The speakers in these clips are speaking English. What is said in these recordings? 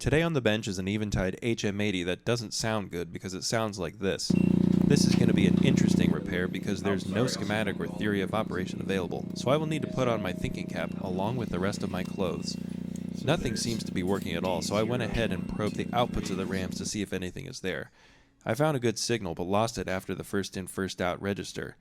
Today on the bench is an Eventide HM80 that doesn't sound good because it sounds like this. This is going to be an interesting repair because there's no schematic or theory of operation available, so I will need to put on my thinking cap along with the rest of my clothes. Nothing seems to be working at all, so I went ahead and probed the outputs of the ramps to see if anything is there. I found a good signal but lost it after the first in first out register.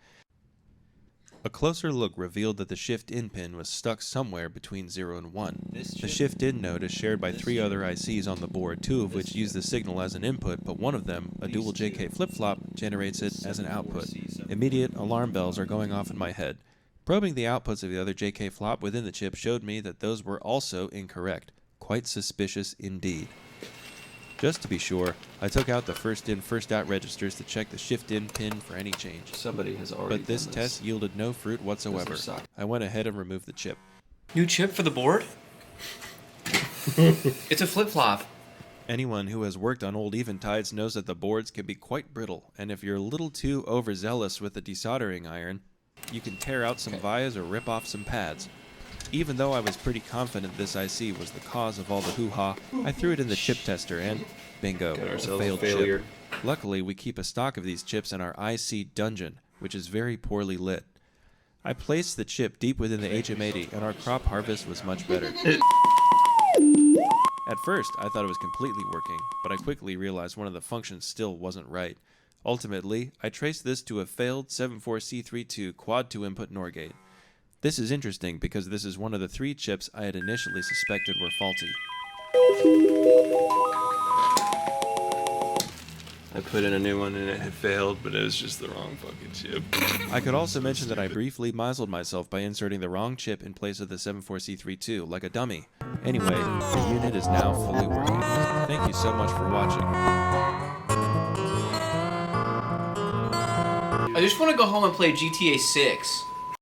A closer look revealed that the shift-in pin was stuck somewhere between 0 and 1. The shift-in node is shared by 3 other ICs on the board, 2 of which use the signal as an input, but one of them, a dual JK flip-flop, generates it as an output. Immediate alarm bells are going off in my head. Probing the outputs of the other JK flop within the chip showed me that those were also incorrect. Quite suspicious indeed. Just to be sure, I took out the first in first out registers to check the shift in pin for any change. Somebody has already But this test yielded no fruit whatsoever. I went ahead and removed the chip. New chip for the board? It's a flip-flop. Anyone who has worked on old Eventides knows that the boards can be quite brittle, and if you're a little too overzealous with the desoldering iron, you can tear out some vias or rip off some pads. Even though I was pretty confident this IC was the cause of all the hoo-ha, I threw it in the chip tester and, bingo, a failed chip. Luckily, we keep a stock of these chips in our IC dungeon, which is very poorly lit. I placed the chip deep within the HM80, and our crop harvest was much better. At first, I thought it was completely working, but I quickly realized one of the functions still wasn't right. Ultimately, I traced this to a failed 74C32 quad 2 input NOR gate. This is interesting because this is one of the 3 chips I had initially suspected were faulty. I put in a new one and it had failed, but it was just the wrong fucking chip. I could also mention that I briefly misled myself by inserting the wrong chip in place of the 74C32, like a dummy. Anyway, the unit is now fully working. Thank you so much for watching. I just want to go home and play GTA 6.